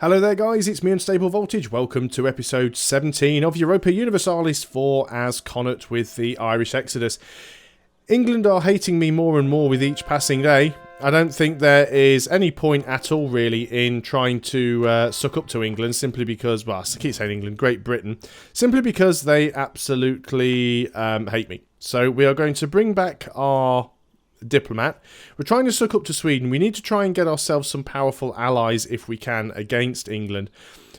Hello there guys, it's me Unstable Voltage. Welcome to episode 17 of Europa Universalis IV as Connaught with the Irish Exodus. England are hating me more and more with each passing day. I don't think there is any point at all really in trying to suck up to England simply because, well, I keep saying England, Great Britain, simply because they absolutely hate me. So we are going to bring back our diplomat. We're trying to suck up to Sweden. We need to try and get ourselves some powerful allies if we can against England.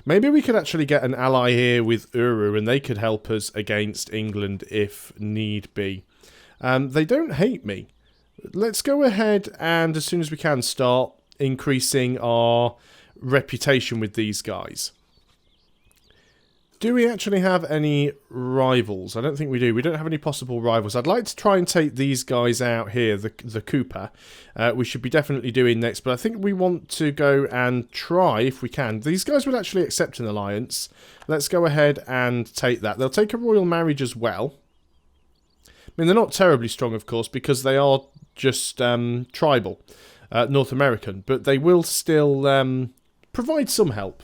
Maybe we could actually get an ally here with Uru and they could help us against England if need be. They don't hate me. Let's go ahead and as soon as we can start increasing our reputation with these guys. Do we actually have any rivals? I don't think we do. We don't have any possible rivals. I'd like to try and take these guys out here, the Cooper. We should be definitely doing next, but I think we want to go and try, if we can. These guys would actually accept an alliance. Let's go ahead and take that. They'll take a royal marriage as well. I mean, they're not terribly strong, of course, because they are just tribal, North American, but they will still provide some help.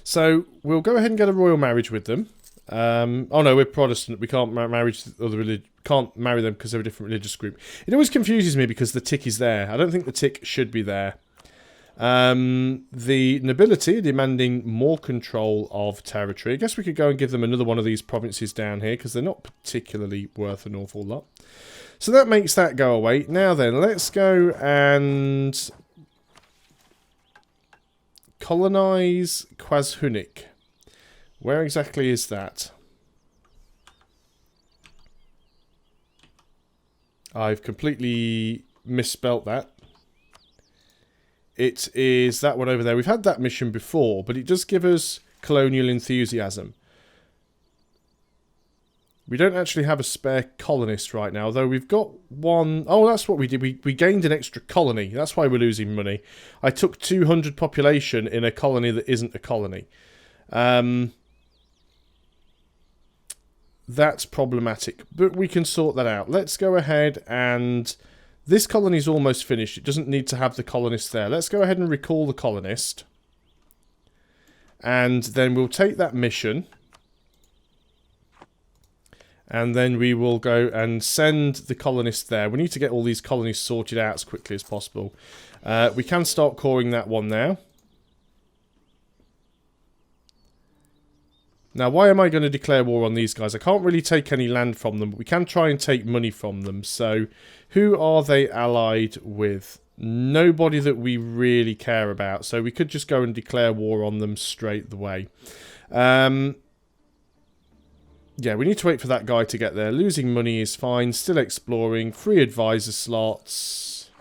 So we'll go ahead and get a royal marriage with them. Oh no, we're Protestant. We can't can't marry them because they're a different religious group. It always confuses me because the tick is there. I don't think the tick should be there. The nobility are demanding more control of territory. I guess we could go and give them another one of these provinces down here because they're not particularly worth an awful lot. So that makes that go away. Now then, let's go and colonize Quashunik. Where exactly is that? I've completely misspelt that. It is that one over there. We've had that mission before, but it does give us colonial enthusiasm. We don't actually have a spare colonist right now, though we've got one. Oh, that's what we did. We gained an extra colony. That's why we're losing money. I took 200 population in a colony that isn't a colony. That's problematic, but we can sort that out. Let's go ahead and... This colony's almost finished. It doesn't need to have the colonist there. Let's go ahead and recall the colonist. And then we'll take that mission. And then we will go and send the colonist there. We need to get all these colonies sorted out as quickly as possible. We can start coring that one now. Now, why am I going to declare war on these guys? I can't really take any land from them, but we can try and take money from them. So, who are they allied with? Nobody that we really care about. So, we could just go and declare war on them straight away. Yeah, we need to wait for that guy to get there. Losing money is fine. Still exploring. Free advisor slots.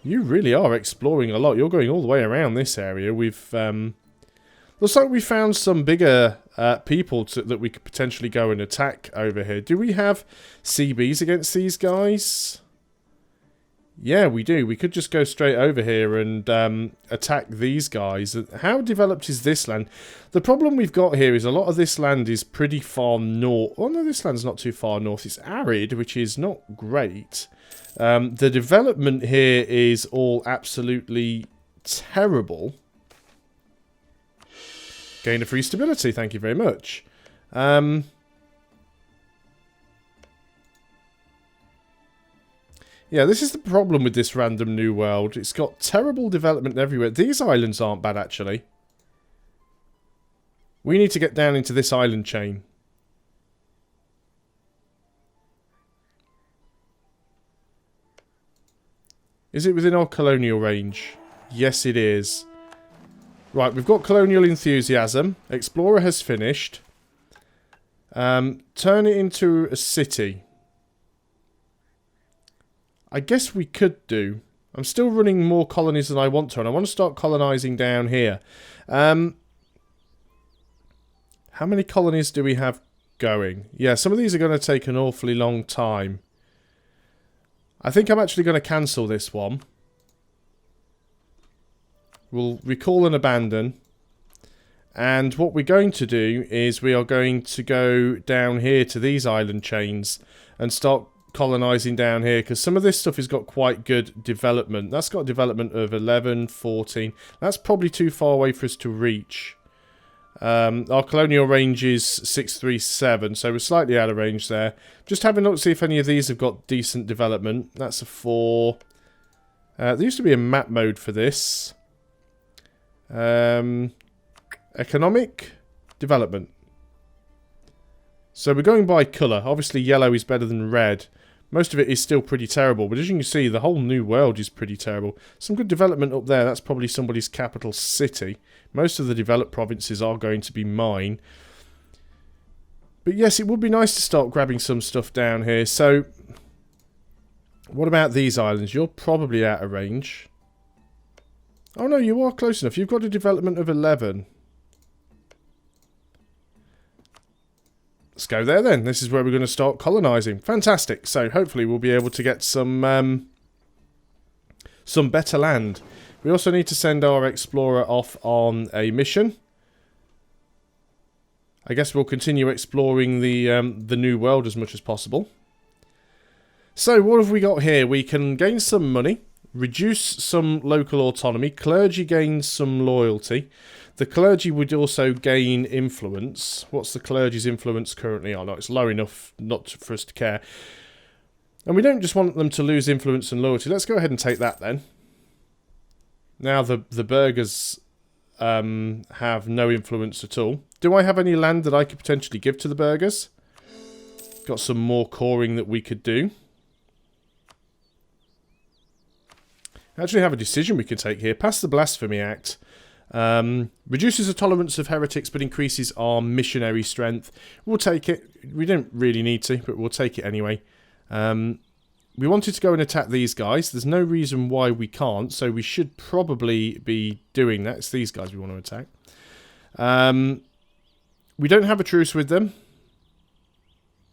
You really are exploring a lot. You're going all the way around this area. We've... Looks like we found some bigger people that we could potentially go and attack over here. Do we have CBs against these guys? Yeah, we do. We could just go straight over here and attack these guys. How developed is this land? The problem we've got here is a lot of this land is pretty far north. Oh no, this land's not too far north. It's arid, which is not great. The development here is all absolutely terrible. Gain of free stability, thank you very much. Yeah, this is the problem with this random new world. It's got terrible development everywhere. These islands aren't bad, actually. We need to get down into this island chain. Is it within our colonial range? Yes, it is. Right, we've got colonial enthusiasm. Explorer has finished. Turn it into a city. I guess we could do. I'm still running more colonies than I want to, and I want to start colonizing down here. How many colonies do we have going? Yeah, some of these are going to take an awfully long time. I think I'm actually going to cancel this one. We'll recall and abandon. And what we're going to do is we are going to go down here to these island chains and start colonising down here, because some of this stuff has got quite good development. That's got a development of 11, 14. That's probably too far away for us to reach. Our colonial range is 637, so we're slightly out of range there. Just having a look to see if any of these have got decent development. That's a 4. There used to be a map mode for this. Economic development. So we're going by colour. Obviously yellow is better than red. Most of it is still pretty terrible, but as you can see, the whole new world is pretty terrible. Some good development up there. That's probably somebody's capital city. Most of the developed provinces are going to be mine. But yes, it would be nice to start grabbing some stuff down here. So, what about these islands? You're probably out of range. Oh no, you are close enough. You've got a development of 11. Let's go there then. This is where we're going to start colonising. Fantastic. So hopefully we'll be able to get some better land. We also need to send our explorer off on a mission. I guess we'll continue exploring the new world as much as possible. So what have we got here? We can gain some money, reduce some local autonomy, clergy gains some loyalty. The clergy would also gain influence. What's the clergy's influence currently? Oh no, it's low enough not for us to care. And we don't just want them to lose influence and loyalty. Let's go ahead and take that then. Now the burghers have no influence at all. Do I have any land that I could potentially give to the burghers? Got some more coring that we could do. Actually have a decision we can take here. Pass the Blasphemy Act. Reduces the tolerance of heretics but increases our missionary strength. We'll take it. We don't really need to, but we'll take it anyway. We wanted to go and attack these guys. There's no reason why we can't, so we should probably be doing that. It's these guys we want to attack. We don't have a truce with them.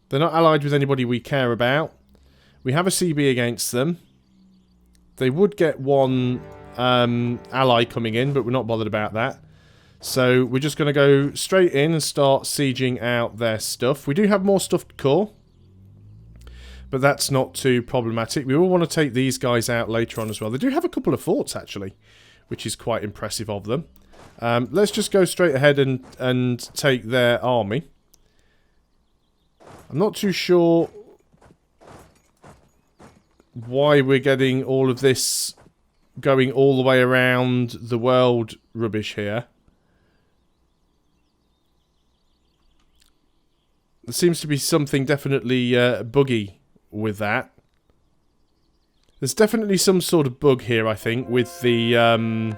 They're not allied with anybody we care about. We have a CB against them. They would get one ally coming in, but we're not bothered about that. So we're just going to go straight in and start sieging out their stuff. We do have more stuff core, but that's not too problematic. We will want to take these guys out later on as well. They do have a couple of forts actually, which is quite impressive of them. Let's just go straight ahead and take their army. I'm not too sure why we're getting all of this going all the way around the world rubbish here. There seems to be something definitely buggy with that. There's definitely some sort of bug here, I think, with the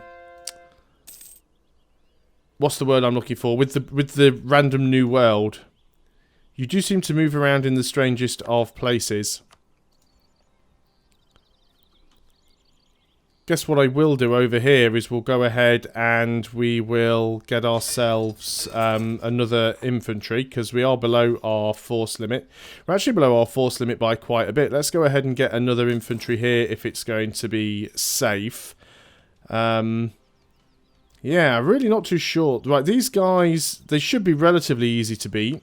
what's the word I'm looking for? With the random new world. You do seem to move around in the strangest of places. Guess what I will do over here is we'll go ahead and we will get ourselves another infantry, because we are below our force limit. We're actually below our force limit by quite a bit. Let's go ahead and get another infantry here if it's going to be safe. Yeah, really not too sure. Right, these guys, they should be relatively easy to beat.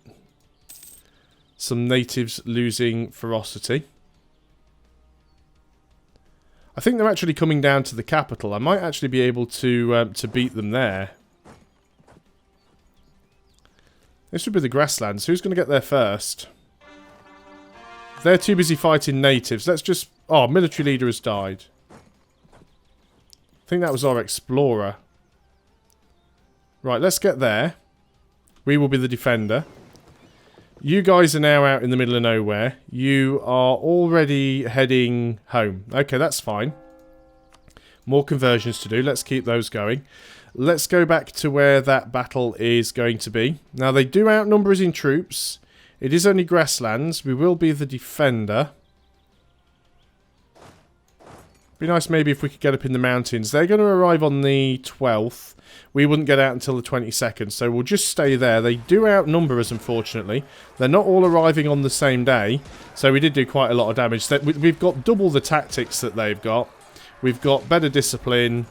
Some natives losing ferocity. I think they're actually coming down to the capital. I might actually be able to beat them there. This would be the grasslands. Who's going to get there first? They're too busy fighting natives. Let's just... Oh, military leader has died. I think that was our explorer. Right, let's get there. We will be the defender. You guys are now out in the middle of nowhere. You are already heading home. Okay, that's fine. More conversions to do. Let's keep those going. Let's go back to where that battle is going to be. Now, they do outnumber us in troops. It is only grasslands. We will be the defender. Be nice maybe if we could get up in the mountains. They're going to arrive on the 12th. We wouldn't get out until the 22nd, so we'll just stay there. They do outnumber us, unfortunately. They're not all arriving on the same day, so we did do quite a lot of damage. We've got double the tactics that they've got. We've got better discipline,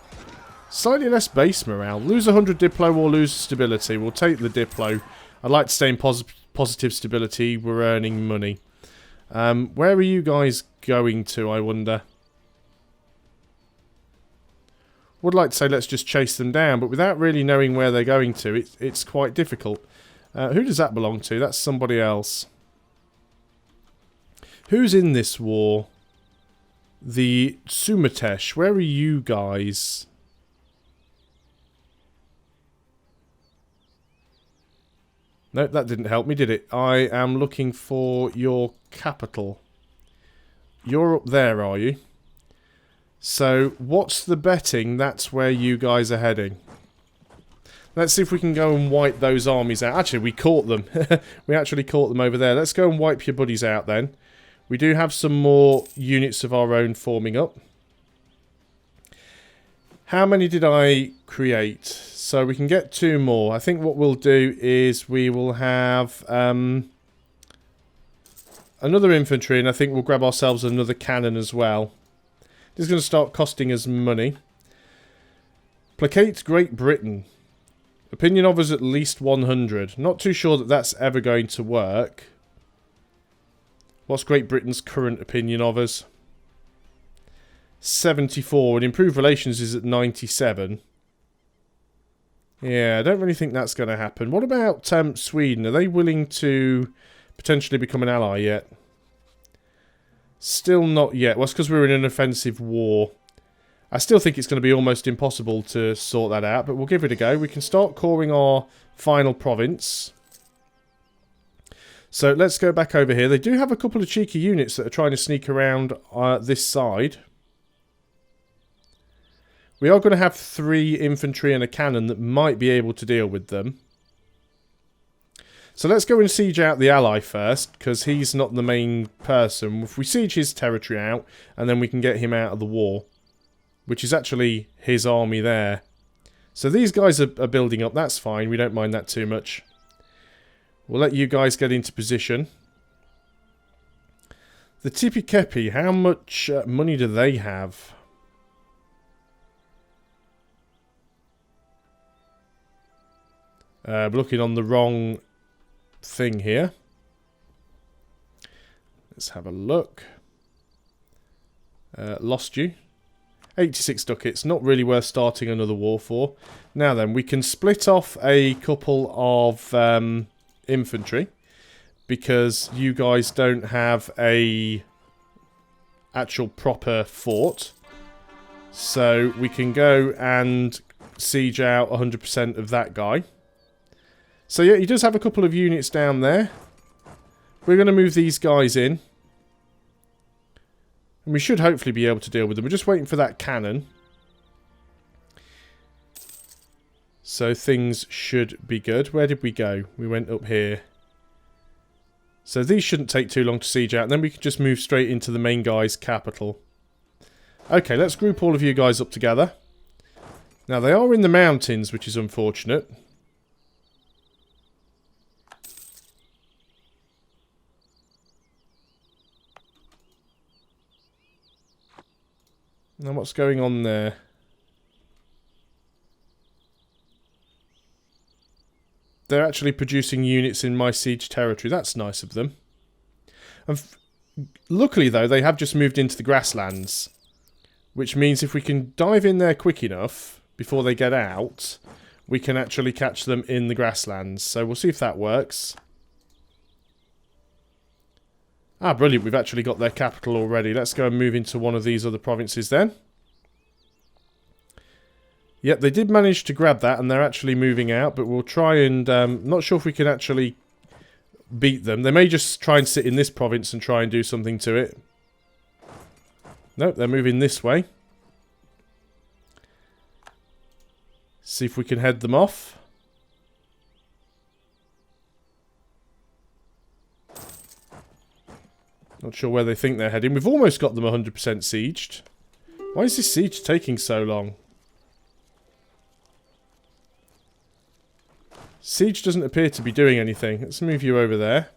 slightly less base morale. Lose 100 Diplo or lose stability. We'll take the Diplo. I'd like to stay in positive stability. We're earning money. Where are you guys going to, I wonder? Would like to say let's just chase them down, but without really knowing where they're going to, it's quite difficult. Who does that belong to? That's somebody else. Who's in this war? The Sumatesh. Where are you guys? Nope, that didn't help me, did it? I am looking for your capital. You're up there, are you? So, what's the betting? That's where you guys are heading. Let's see if we can go and wipe those armies out. Actually, we caught them. We actually caught them over there. Let's go and wipe your buddies out then. We do have some more units of our own forming up. How many did I create? So we can get 2 more. I think what we'll do is we will have another infantry, and I think we'll grab ourselves another cannon as well. This is going to start costing us money. Placate Great Britain. Opinion of us at least 100. Not too sure that that's ever going to work. What's Great Britain's current opinion of us? 74. And improved relations is at 97. Yeah, I don't really think that's going to happen. What about Sweden? Are they willing to potentially become an ally yet? Still not yet. Well, it's because we're in an offensive war. I still think it's going to be almost impossible to sort that out, but we'll give it a go. We can start coring our final province. So let's go back over here. They do have a couple of cheeky units that are trying to sneak around this side. We are going to have 3 infantry and a cannon that might be able to deal with them. So let's go and siege out the ally first, because he's not the main person. If we siege his territory out, and then we can get him out of the war, which is actually his army there. So these guys are building up. That's fine. We don't mind that too much. We'll let you guys get into position. The Tipi Kepi, how much money do they have? We're looking on the wrong thing here. Let's have a look. Lost you. 86 ducats, not really worth starting another war for. Now then, we can split off a couple of infantry, because you guys don't have a actual proper fort. So we can go and siege out 100% of that guy. So yeah, he does have a couple of units down there. We're going to move these guys in. And we should hopefully be able to deal with them. We're just waiting for that cannon. So things should be good. Where did we go? We went up here. So these shouldn't take too long to siege out. And then we can just move straight into the main guy's capital. Okay, let's group all of you guys up together. Now, they are in the mountains, which is unfortunate. Now, what's going on there? They're actually producing units in my siege territory. That's nice of them. And luckily, though, they have just moved into the grasslands. Which means if we can dive in there quick enough before they get out, we can actually catch them in the grasslands. So we'll see if that works. Ah, brilliant. We've actually got their capital already. Let's go and move into one of these other provinces then. Yep, they did manage to grab that, and they're actually moving out, but we'll try and... not sure if we can actually beat them. They may just try and sit in this province and try and do something to it. Nope, they're moving this way. See if we can head them off. Not sure where they think they're heading. We've almost got them 100% sieged. Why is this siege taking so long? Siege doesn't appear to be doing anything. Let's move you over there.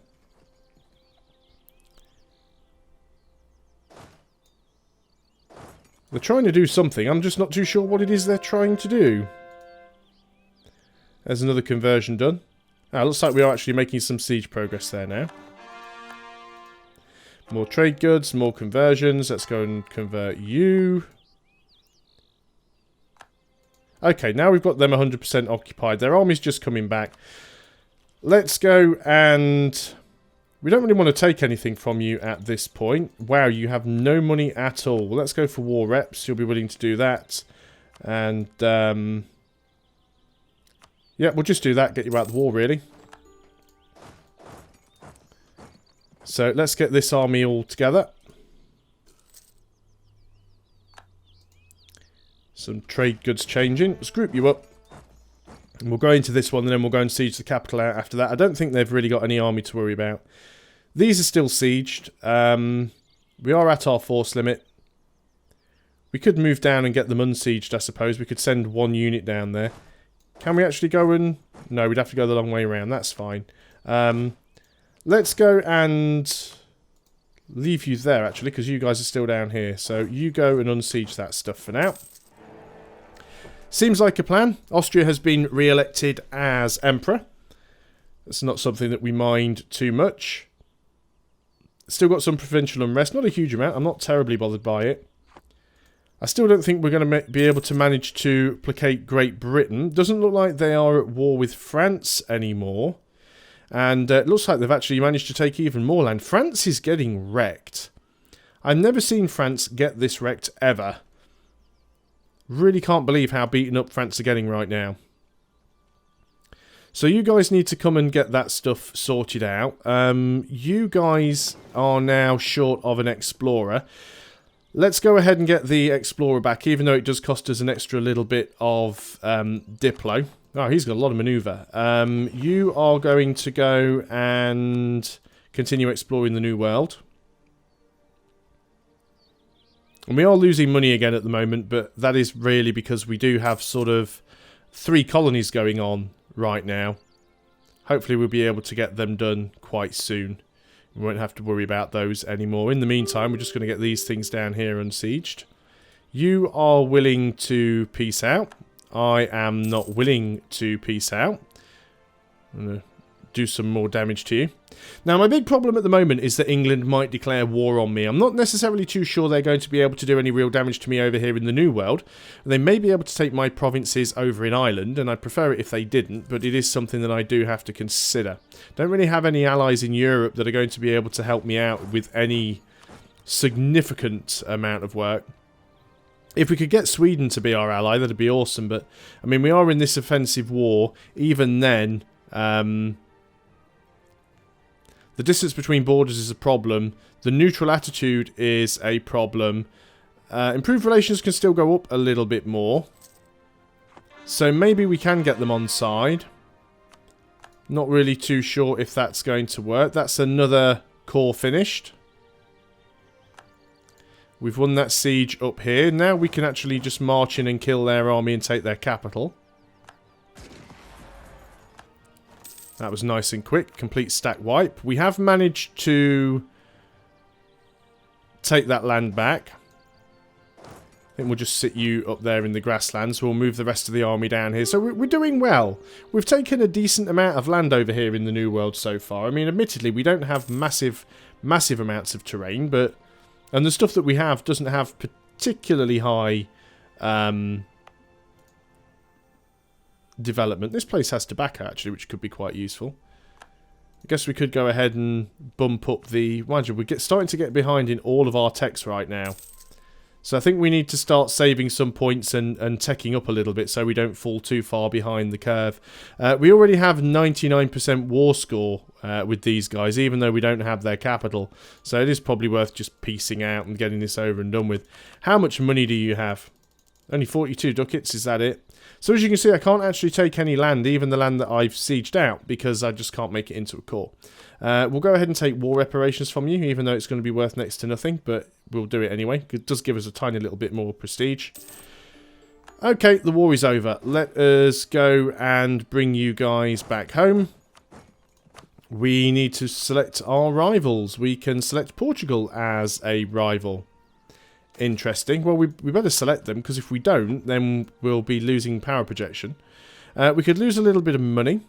They're trying to do something. I'm just not too sure what it is they're trying to do. There's another conversion done. Ah, looks like we are actually making some siege progress there now. More trade goods, more conversions. Let's go and convert you. Okay, now we've got them 100% occupied. Their army's just coming back. Let's go and... We don't really want to take anything from you at this point. Wow, you have no money at all. Well, let's go for war reps. You'll be willing to do that. And, yeah, we'll just do that. Get you out of the war, really. So, let's get this army all together. Some trade goods changing. Let's group you up. And we'll go into this one, and then we'll go and siege the capital out after that. I don't think they've really got any army to worry about. These are still sieged. We are at our force limit. We could move down and get them unsieged, I suppose. We could send one unit down there. Can we actually go and... No, we'd have to go the long way around. That's fine. Let's go and leave you there, actually, because you guys are still down here. So you go and unsiege that stuff for now. Seems like a plan. Austria has been re-elected as Emperor. That's not something that we mind too much. Still got some provincial unrest. Not a huge amount. I'm not terribly bothered by it. I still don't think we're going to be able to manage to placate Great Britain. Doesn't look like they are at war with France anymore. And it looks like they've actually managed to take even more land. France is getting wrecked. I've never seen France get this wrecked ever. Really can't believe how beaten up France are getting right now. So you guys need to come and get that stuff sorted out. You guys are now short of an explorer. Let's go ahead and get the explorer back, even though it does cost us an extra little bit of Diplo. Oh, he's got a lot of manoeuvre. You are going to go and continue exploring the New World. And we are losing money again at the moment, but that is really because we do have sort of 3 colonies going on right now. Hopefully we'll be able to get them done quite soon. We won't have to worry about those anymore. In the meantime, we're just going to get these things down here unsieged. You are willing to peace out. I am not willing to peace out. I'm going to do some more damage to you. Now, my big problem at the moment is that England might declare war on me. I'm not necessarily too sure they're going to be able to do any real damage to me over here in the New World. They may be able to take my provinces over in Ireland, and I'd prefer it if they didn't, but it is something that I do have to consider. Don't really have any allies in Europe that are going to be able to help me out with any significant amount of work. If we could get Sweden to be our ally, that'd be awesome, but, I mean, we are in this offensive war. Even then, the distance between borders is a problem. The neutral attitude is a problem. Improved relations can still go up a little bit more. So maybe we can get them on side. Not really too sure if that's going to work. That's another core finished. We've won that siege up here. Now we can actually just march in and kill their army and take their capital. That was nice and quick. Complete stack wipe. We have managed to take that land back. I think we'll just sit you up there in the grasslands. We'll move the rest of the army down here. So we're doing well. We've taken a decent amount of land over here in the New World so far. I mean, admittedly, we don't have massive amounts of terrain, but... And the stuff that we have doesn't have particularly high... development. This place has tobacco actually, which could be quite useful. I guess we could go ahead and bump up the... Mind you, we're starting to get behind in all of our techs right now. So I think we need to start saving some points and teching up a little bit so we don't fall too far behind the curve. We already have 99% war score with these guys, even though we don't have their capital. So it is probably worth just piecing out and getting this over and done with. How much money do you have? Only 42 ducats, is that it? So as you can see, I can't actually take any land, even the land that I've sieged out, because I just can't make it into a core. We'll go ahead and take war reparations from you, even though it's going to be worth next to nothing, but we'll do it anyway. It does give us a tiny little bit more prestige. Okay, the war is over. Let us go and bring you guys back home. We need to select our rivals. We can select Portugal as a rival. Interesting. Well, we better select them, because if we don't, then we'll be losing power projection. We could lose a little bit of money.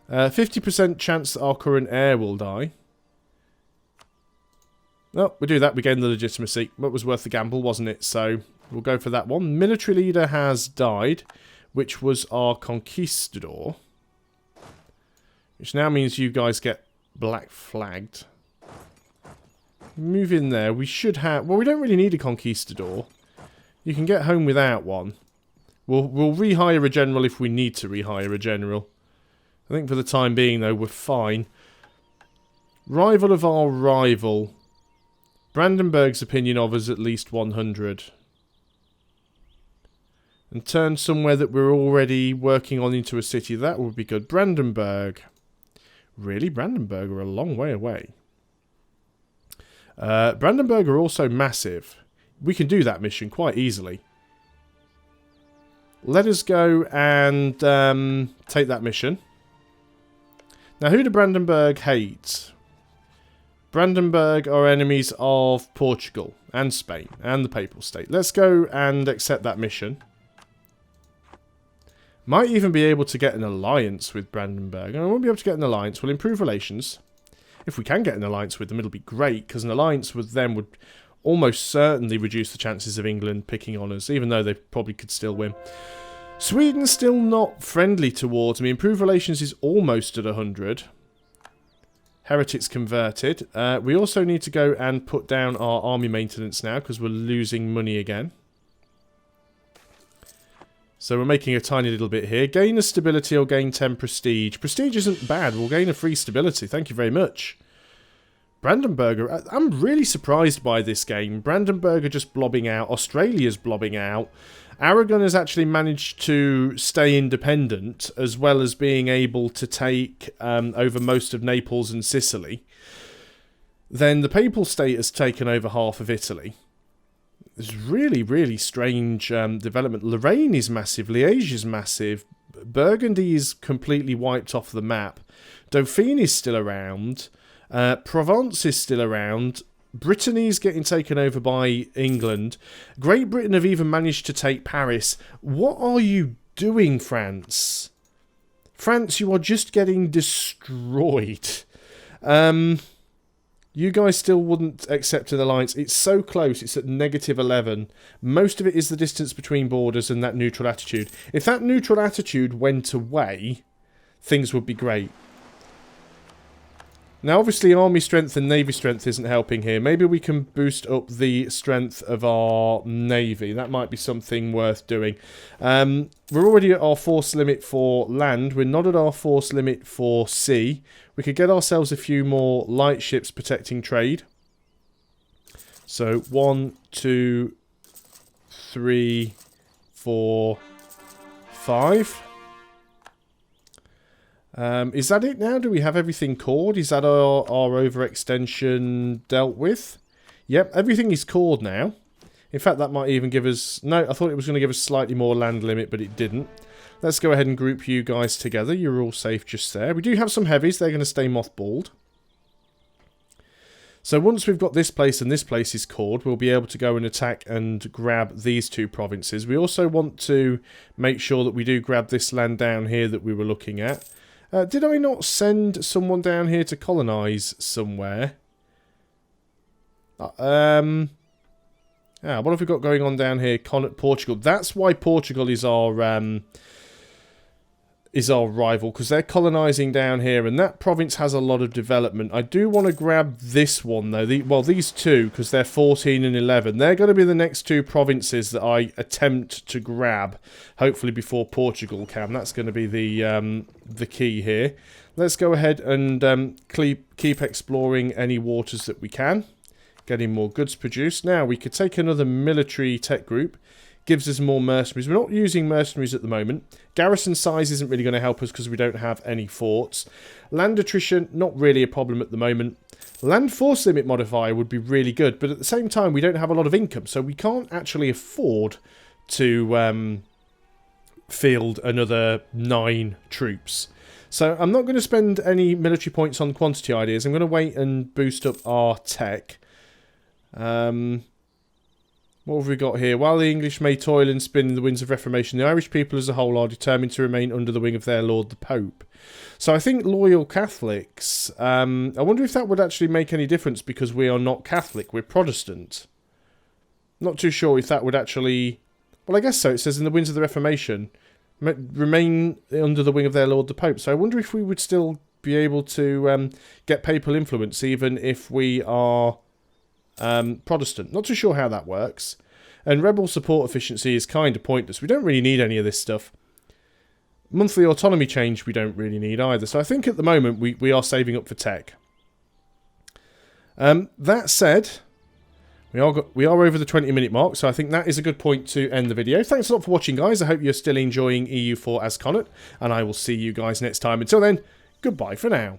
50% chance that our current heir will die. Well, we do that, we gain the legitimacy. That was worth the gamble, wasn't it? So, we'll go for that one. Military leader has died, which was our conquistador. Which now means you guys get black flagged. Move in there. We should have... Well, we don't really need a conquistador. You can get home without one. We'll rehire a general if we need to rehire a general. I think for the time being, though, we're fine. Rival of our rival. Brandenburg's opinion of us at least 100. And turn somewhere that we're already working on into a city. That would be good. Brandenburg. Really? Brandenburg are a long way away. Brandenburg are also massive. We can do that mission quite easily. Let us go and take that mission. Now, who do Brandenburg hate? Brandenburg are enemies of Portugal and Spain and the Papal State. Let's go and accept that mission. Might even be able to get an alliance with Brandenburg. And I won't be able to get an alliance. We'll improve relations. If we can get an alliance with them, it'll be great, because an alliance with them would almost certainly reduce the chances of England picking on us, even though they probably could still win. Sweden's still not friendly towards me. Improved relations is almost at 100. Heretics converted. We also need to go and put down our army maintenance now, because we're losing money again. So we're making a tiny little bit here. Gain a stability or gain 10 prestige. Prestige isn't bad. We'll gain a free stability. Thank you very much. Brandenburg, I'm really surprised by this game. Brandenburg are just blobbing out. Australia's blobbing out. Aragon has actually managed to stay independent, as well as being able to take over most of Naples and Sicily. Then the Papal State has taken over half of Italy. It's really, really strange development. Lorraine is massive. Liège is massive. Burgundy is completely wiped off the map. Dauphine is still around. Provence is still around. Brittany's getting taken over by England. Great Britain have even managed to take Paris. What are you doing, France? France, you are just getting destroyed. You guys still wouldn't accept an alliance. It's so close. It's at -11. Most of it is the distance between borders and that neutral attitude. If that neutral attitude went away, things would be great. Now, obviously, army strength and navy strength isn't helping here. Maybe we can boost up the strength of our navy. That might be something worth doing. We're already at our force limit for land. We're not at our force limit for sea. We could get ourselves a few more light ships protecting trade. So, 1, 2, 3, 4, 5. Is that it now? Do we have everything cored? Is that our overextension dealt with? Yep, everything is cored now. In fact, that might even give us... No, I thought it was going to give us slightly more land limit, but it didn't. Let's go ahead and group you guys together. You're all safe just there. We do have some heavies. They're going to stay mothballed. So once we've got this place and this place is cored, we'll be able to go and attack and grab these two provinces. We also want to make sure that we do grab this land down here that we were looking at. Did I not send someone down here to colonise somewhere? What have we got going on down here? Portugal. That's why Portugal is our rival, because they're colonising down here, and that province has a lot of development. I do want to grab this one, though. These two, because they're 14 and 11. They're going to be the next two provinces that I attempt to grab, hopefully before Portugal can. That's going to be the key here. Let's go ahead and keep exploring any waters that we can. Getting more goods produced. Now, we could take another military tech group. Gives us more mercenaries. We're not using mercenaries at the moment. Garrison size isn't really going to help us because we don't have any forts. Land attrition, not really a problem at the moment. Land force limit modifier would be really good, but at the same time, we don't have a lot of income, so we can't actually afford to field another 9 troops. So I'm not going to spend any military points on quantity ideas. I'm going to wait and boost up our tech. What have we got here? While the English may toil and spin in the winds of Reformation, the Irish people as a whole are determined to remain under the wing of their Lord the Pope. So I think loyal Catholics, I wonder if that would actually make any difference because we are not Catholic, we're Protestant. Not too sure if that would actually... Well, I guess so. It says in the winds of the Reformation, remain under the wing of their Lord the Pope. So I wonder if we would still be able to get papal influence even if we are Protestant. Not too sure how that works. And rebel support efficiency is kind of pointless. We don't really need any of this stuff. Monthly autonomy change we don't really need either. So I think at the moment we are saving up for tech. That said, we are over the 20-minute mark, so I think that is a good point to end the video. Thanks a lot for watching, guys. I hope you're still enjoying EU4 as Connaught, and I will see you guys next time. Until then, goodbye for now.